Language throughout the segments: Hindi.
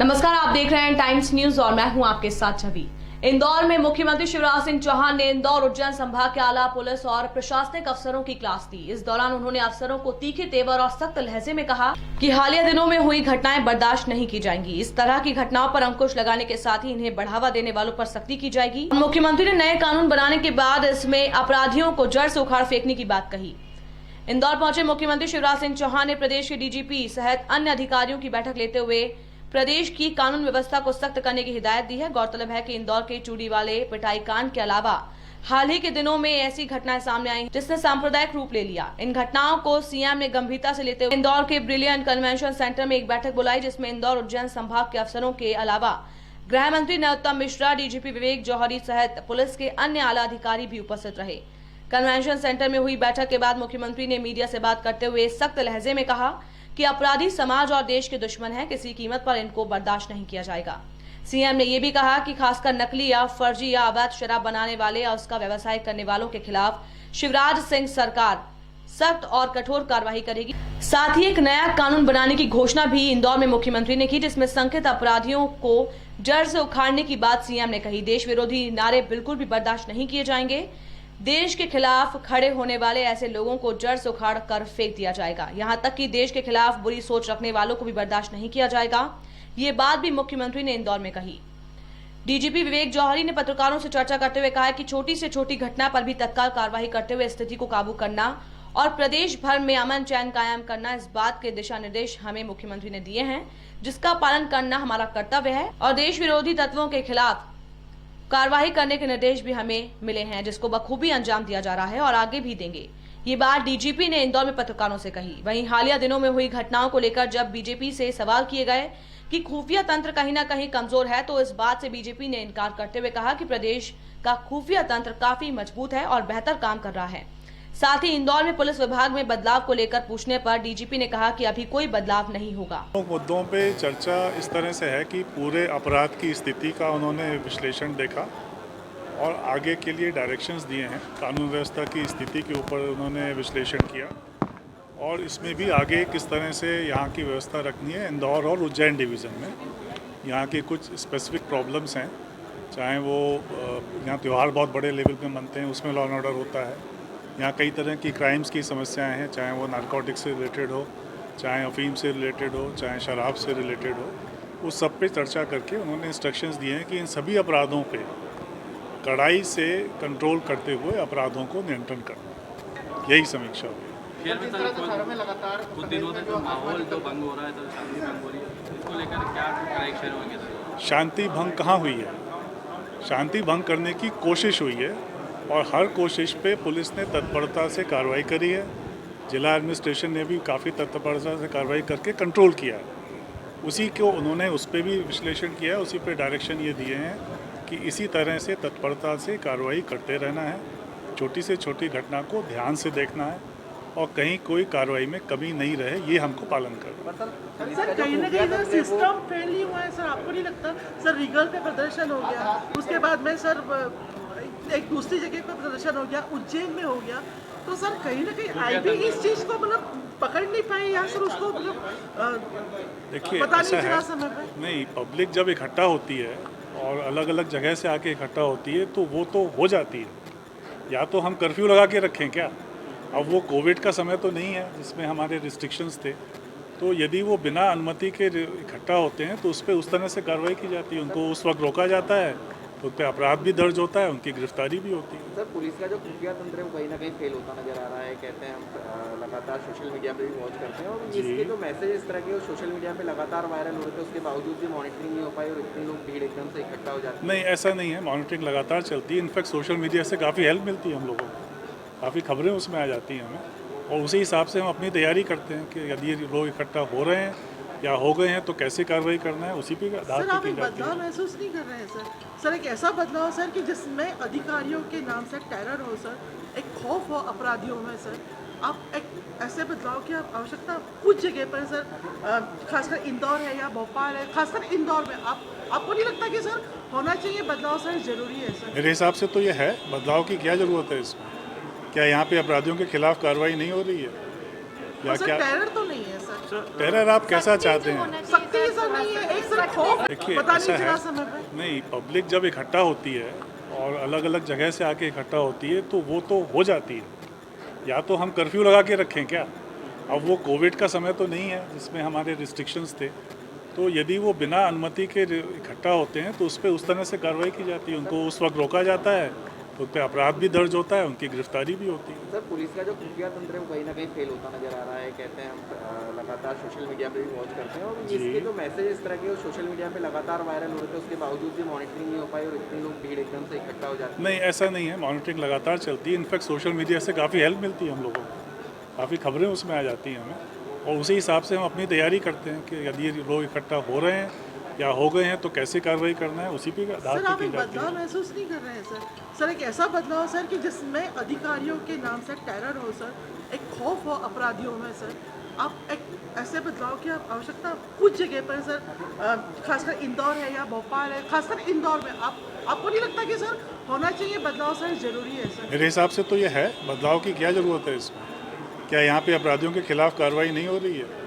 नमस्कार, आप देख रहे हैं टाइम्स न्यूज और मैं हूं आपके साथ छवि। इंदौर में मुख्यमंत्री शिवराज सिंह चौहान ने इंदौर उज्जैन संभाग के आला पुलिस और प्रशासनिक अफसरों की क्लास दी। इस दौरान उन्होंने अफसरों को तीखे तेवर और सख्त लहजे में कहा कि हालिया दिनों में हुई घटनाएं बर्दाश्त नहीं की जाएंगी। इस तरह की घटनाओं पर अंकुश लगाने के साथ ही इन्हें बढ़ावा देने वालों पर सख्ती की जाएगी। मुख्यमंत्री ने नए कानून बनाने के बाद इसमें अपराधियों को जड़ से उखाड़ फेंकने की बात कही। इंदौर पहुंचे मुख्यमंत्री शिवराज सिंह चौहान ने प्रदेश के डीजीपी सहित अन्य अधिकारियों की बैठक लेते हुए प्रदेश की कानून व्यवस्था को सख्त करने की हिदायत दी है। गौरतलब है कि इंदौर के चूड़ी वाले पिटाई कांड के अलावा हाल ही के दिनों में ऐसी घटनाएं सामने आई जिसने सांप्रदायिक रूप ले लिया। इन घटनाओं को सीएम ने गंभीरता से लेते हुए इंदौर के ब्रिलियंट कन्वेंशन सेंटर में एक बैठक बुलाई, जिसमें इंदौर उज्जैन संभाग के अफसरों के अलावा गृह मंत्री नरोत्तम मिश्रा, डीजीपी विवेक जौहरी सहित पुलिस के अन्य आला अधिकारी भी उपस्थित रहे। कन्वेंशन सेंटर में हुई बैठक के बाद मुख्यमंत्री ने मीडिया से बात करते हुए सख्त लहजे में कहा कि अपराधी समाज और देश के दुश्मन हैं, किसी कीमत पर इनको बर्दाश्त नहीं किया जाएगा। सीएम ने यह भी कहा कि खासकर नकली या फर्जी या अवैध शराब बनाने वाले या उसका व्यवसाय करने वालों के खिलाफ शिवराज सिंह सरकार सख्त और कठोर कार्रवाई करेगी। साथ ही एक नया कानून बनाने की घोषणा भी इंदौर में मुख्यमंत्री ने की, जिसमें संकित अपराधियों को जड़ से उखाड़ने की बात सीएम ने कही। देश विरोधी नारे बिल्कुल भी बर्दाश्त नहीं किए जाएंगे। देश के खिलाफ खड़े होने वाले ऐसे लोगों को जड़ से उखाड़ कर फेंक दिया जाएगा। यहां तक कि देश के खिलाफ बुरी सोच रखने वालों को भी बर्दाश्त नहीं किया जाएगा। ये बात भी मुख्यमंत्री ने इंदौर में कही। डीजीपी विवेक जौहरी ने पत्रकारों से चर्चा करते हुए कहा कि छोटी से छोटी घटना पर भी तत्काल कार्रवाई करते हुए स्थिति को काबू करना और प्रदेश भर में अमन चैन कायम करना, इस बात के दिशा निर्देश हमें मुख्यमंत्री ने दिए हैं, जिसका पालन करना हमारा कर्तव्य है। और देश विरोधी तत्वों के खिलाफ कार्रवाई करने के निर्देश भी हमें मिले हैं, जिसको बखूबी अंजाम दिया जा रहा है और आगे भी देंगे। ये बात डीजीपी ने इंदौर में पत्रकारों से कही। वहीं हालिया दिनों में हुई घटनाओं को लेकर जब बीजेपी से सवाल किए गए कि खुफिया तंत्र कहीं ना कहीं कमजोर है, तो इस बात से बीजेपी ने इनकार करते हुए कहा कि प्रदेश का खुफिया तंत्र काफी मजबूत है और बेहतर काम कर रहा है। साथ ही इंदौर में पुलिस विभाग में बदलाव को लेकर पूछने पर डीजीपी ने कहा कि अभी कोई बदलाव नहीं होगा। मुद्दों पे चर्चा इस तरह से है कि पूरे अपराध की स्थिति का उन्होंने विश्लेषण देखा और आगे के लिए डायरेक्शंस दिए हैं। कानून व्यवस्था की स्थिति के ऊपर उन्होंने विश्लेषण किया और इसमें भी आगे किस तरह से यहाँ की व्यवस्था रखनी है। इंदौर और उज्जैन डिवीज़न में यहाँ के कुछ स्पेसिफिक प्रॉब्लम्स हैं, चाहे वो यहाँ त्यौहार बहुत बड़े लेवल पे मनते हैं, उसमें लॉ एंड ऑर्डर होता है। यहाँ कई तरह की क्राइम्स की समस्याएं हैं, चाहे वो नारकोटिक्स से रिलेटेड हो, चाहे अफीम से रिलेटेड हो, चाहे शराब से रिलेटेड हो। उस सब पे चर्चा करके उन्होंने इंस्ट्रक्शंस दिए हैं कि इन सभी अपराधों पे कड़ाई से कंट्रोल करते हुए अपराधों को नियंत्रण करना, यही समीक्षा हुई। कुछ दिनों तक माहौल जो भंग हो रहा है, शांति भंग हो रही है, इसको लेकर क्या डायरेक्शन होंगे? शांति भंग कहाँ हुई है? शांति भंग करने की कोशिश हुई है और हर कोशिश पे पुलिस ने तत्परता से कार्रवाई करी है। जिला एडमिनिस्ट्रेशन ने भी काफ़ी तत्परता से कार्रवाई करके कंट्रोल किया है। उसी को उन्होंने उस पर भी विश्लेषण किया है, उसी पे डायरेक्शन ये दिए हैं कि इसी तरह से तत्परता से कार्रवाई करते रहना है। छोटी से छोटी घटना को ध्यान से देखना है और कहीं कोई कार्रवाई में कमी नहीं रहे, ये हमको पालन करना है। सर कहीं ना कहीं सिस्टम फेल ही हुआ है सर, आपको नहीं लगता? सर रीगल पे प्रदर्शन हो गया, उसके बाद में सर एक दूसरी जगह पे प्रदर्शन हो गया, उज्जैन में हो गया, तो सर कहीं ना कहीं आई भी इस चीज़ को मतलब पकड़ नहीं पाई या सर उसको मतलब देखिए पता ऐसा नहीं चला है, समय पे? नहीं, पब्लिक जब इकट्ठा होती है और अलग अलग जगह से आके इकट्ठा होती है तो वो तो हो जाती है। या तो हम कर्फ्यू लगा के रखें क्या? अब वो कोविड का समय तो नहीं है जिसमें हमारे रिस्ट्रिक्शंस थे, तो यदि वो बिना अनुमति के इकट्ठा होते हैं तो उस पर उस तरह से कार्रवाई की जाती है, उनको उस वक्त रोका जाता है, तो उस पर अपराध भी दर्ज होता है, उनकी गिरफ्तारी भी होती है। सर पुलिस का जो खुफिया तंत्र है वो कहीं ना कहीं फेल होता नजर आ रहा है, कहते हैं हम लगातार सोशल मीडिया पे भी वॉच करते हैं और इसके जो मैसेज इस तरह के सोशल मीडिया पे लगातार वायरल हो रहे थे, उसके बावजूद भी मॉनिटरिंग नहीं हो पाई और इतने लोग भीड़ एकदम से इकट्ठा हो जाते हैं। नहीं, ऐसा नहीं है, मॉनिटरिंग लगातार चलती है। इनफैक्ट सोशल मीडिया से काफ़ी हेल्प मिलती है हम लोगों को, काफ़ी खबरें उसमें आ जाती हैं हमें और उसी हिसाब से हम अपनी तैयारी करते हैं कि यदि लोग इकट्ठा हो रहे हैं या हो गए हैं तो कैसे कार्रवाई करना है, उसी पे आधार सर पर आप की एक जाती है। बदलाव महसूस नहीं कर रहे हैं सर? सर एक ऐसा बदलाव सर कि जिसमें अधिकारियों के नाम से टेरर हो सर, एक खौफ हो अपराधियों में सर, आप एक ऐसे बदलाव की आवश्यकता कुछ जगह पर सर, खासकर इंदौर है या भोपाल है, खासकर इंदौर में आपको नहीं लगता कि सर होना चाहिए बदलाव सर, जरूरी है सर? मेरे हिसाब से तो ये है, बदलाव की क्या ज़रूरत है इसमें? क्या यहाँ पे अपराधियों के खिलाफ कार्रवाई नहीं हो रही है या सर क्या? टेरर तो नहीं है सर? टेरर आप कैसा चाहते हैं? सख्ती सर नहीं है, एक सर खौफ देखिए पता ऐसा नहीं चला है, समय पे। नहीं पब्लिक जब इकट्ठा होती है और अलग अलग जगह से आके इकट्ठा होती है तो वो तो हो जाती है। या तो हम कर्फ्यू लगा के रखें क्या? अब वो कोविड का समय तो नहीं है जिसमें हमारे रिस्ट्रिक्शंस थे, तो यदि वो बिना अनुमति के इकट्ठा होते हैं तो उस पर उस तरह से कार्रवाई की जाती है, उनको उस वक्त रोका जाता है, तो उन पर अपराध भी दर्ज होता है, उनकी गिरफ्तारी भी होती है। सर पुलिस का जो खुफिया तंत्र है वो कहीं ना कहीं फेल होता नजर आ रहा है, कहते हैं हम लगातार सोशल मीडिया पे भी वॉच करते हैं और इसके जो मैसेज इस तरह के वो सोशल मीडिया पे लगातार वायरल हो रहे थे, उसके बावजूद भी मॉनिटरिंग नहीं हो पाई और इतने लोग भीड़ एकदम से इकट्ठा हो जाते हैं। नहीं ऐसा नहीं है, मॉनिटरिंग लगातार चलती है। इनफैक्ट सोशल मीडिया से काफ़ी हेल्प मिलती है हम लोगों को, काफ़ी खबरें उसमें आ जाती हैं हमें, और उसी हिसाब से हम अपनी तैयारी करते हैं कि यदि लोग इकट्ठा हो रहे हैं या हो गए हैं तो कैसे कार्रवाई करना है, उसी पे आधार सर पे आप की एक जाती बदलाव है। महसूस नहीं कर रहे हैं सर एक ऐसा बदलाव सर कि जिसमें अधिकारियों के नाम से टेरर हो सर, एक खौफ हो अपराधियों में सर, आप एक ऐसे बदलाव की आप आवश्यकता कुछ जगह पर सर, खासकर इंदौर है या भोपाल है, खासकर इंदौर में आपको नहीं लगता कि सर होना चाहिए बदलाव सर जरूरी है सर? मेरे हिसाब से तो ये है, बदलाव की क्या ज़रूरत है इसमें? क्या यहाँ पे अपराधियों के खिलाफ कार्रवाई नहीं हो रही है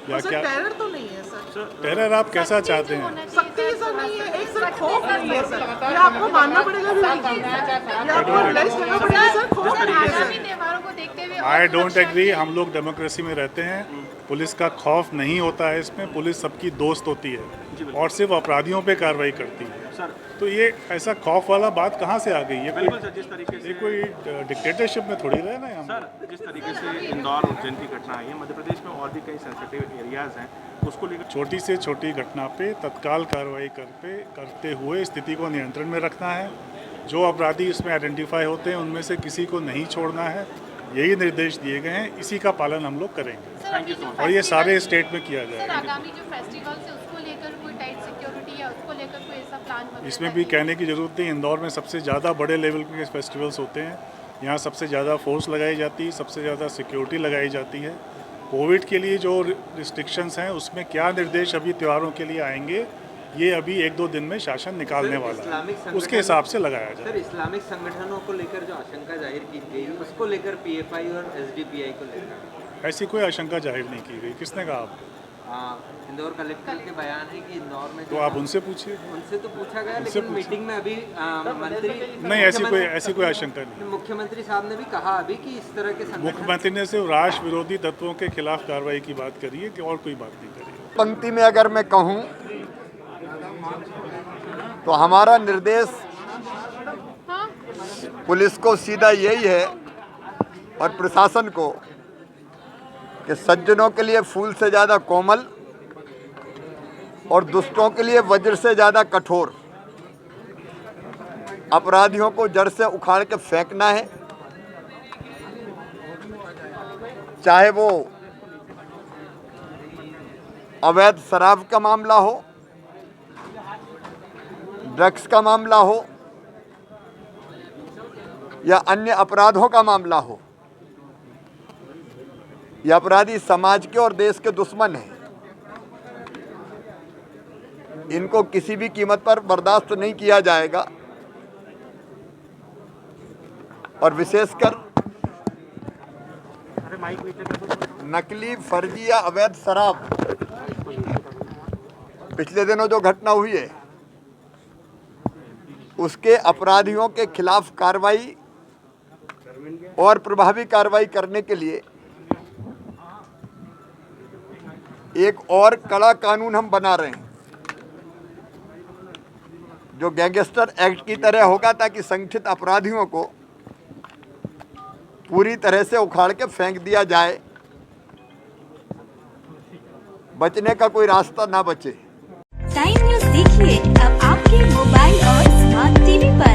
या और सर क्या? टेरर तो नहीं है सर, टेरर आप कैसा चाहते हैं? सख्ती सर नहीं है, एक सर खौफ नहीं है सर, ये आपको मानना पड़ेगा भी नहीं, ये आपको रियलाइज करना पड़ेगा सर, खौफ नहीं है आगामी सर। त्योहारों को देखते हुए आई डोंट एग्री। हम लोग डेमोक्रेसी में रहते हैं, पुलिस का खौफ नहीं होता है इसमें, पुलिस सबकी दोस्त होती है और सिर्फ अपराधियों पे कार्रवाई करती है। तो ये ऐसा खौफ वाला बात कहाँ से आ गई? ये कोई डिक्टेटरशिप में थोड़ी रहे ना हम। सर जिस तरीके से इंदौर उज्जैन की घटना आई है, मध्य प्रदेश में और भी कई सेंसिटिव एरियाज हैं, उसको लेकर छोटी से छोटी घटना पे तत्काल कार्रवाई करते हुए स्थिति को नियंत्रण में रखना है। जो अपराधी इसमें आइडेंटिफाई होते हैं उनमें से किसी को नहीं छोड़ना है, यही निर्देश दिए गए हैं, इसी का पालन हम लोग करेंगे और ये सारे स्टेट में किया सर जाएगा। आगामी जो फेस्टिवल्स है उसको लेकर कोई टाइट सिक्योरिटी या उसको लेकर कोई ऐसा प्लान वगैरह इसमें भी कहने की ज़रूरत नहीं, इंदौर में सबसे ज़्यादा बड़े लेवल के फेस्टिवल्स होते हैं, यहाँ सबसे ज़्यादा फोर्स लगाई जाती है, सबसे ज़्यादा सिक्योरिटी लगाई जाती है। कोविड के लिए जो रिस्ट्रिक्शंस हैं उसमें क्या निर्देश अभी त्योहारों के लिए आएंगे, ये अभी 1-2 दिन में शासन निकालने वाला है, उसके हिसाब से लगाया जाए। सर इस्लामिक संगठनों को लेकर जो आशंका जाहिर की गई उसको लेकर पीएफआई और एसडीपीआई को लेकर ऐसी कोई आशंका जाहिर नहीं की गई। किसने कहा आपको? इंदौर कलेक्टर के बयान है कि इंदौर में तो आप उनसे पूछिए। उनसे तो पूछा गया, उनसे लेकिन मीटिंग में अभी मंत्री नहीं, ऐसी कोई आशंका नहीं। मुख्यमंत्री साहब ने भी कहा अभी कि इस तरह के संगठन मुख्यमंत्री ने सिर्फ राष्ट्र विरोधी तत्वों के खिलाफ कार्रवाई की बात करी है कि और कोई बात नहीं करी है। पंक्ति में अगर मैं कहूं तो हमारा निर्देश पुलिस को सीधा यही है और प्रशासन को कि सज्जनों के लिए फूल से ज़्यादा कोमल और दुष्टों के लिए वज्र से ज़्यादा कठोर, अपराधियों को जड़ से उखाड़ के फेंकना है, चाहे वो अवैध शराब का मामला हो, ड्रग्स का मामला हो या अन्य अपराधों का मामला हो। ये अपराधी समाज के और देश के दुश्मन हैं, इनको किसी भी कीमत पर बर्दाश्त नहीं किया जाएगा और विशेषकर नकली, फर्जी या अवैध शराब, पिछले दिनों जो घटना हुई है उसके अपराधियों के खिलाफ कार्रवाई और प्रभावी कार्रवाई करने के लिए एक और कड़ा कानून हम बना रहे हैं जो गैंगस्टर एक्ट की तरह होगा, ताकि संगठित अपराधियों को पूरी तरह से उखाड़ के फेंक दिया जाए, बचने का कोई रास्ता ना बचे। टाइम न्यूज़ देखिए अब आपके मोबाइल और स्मार्ट टीवी पर।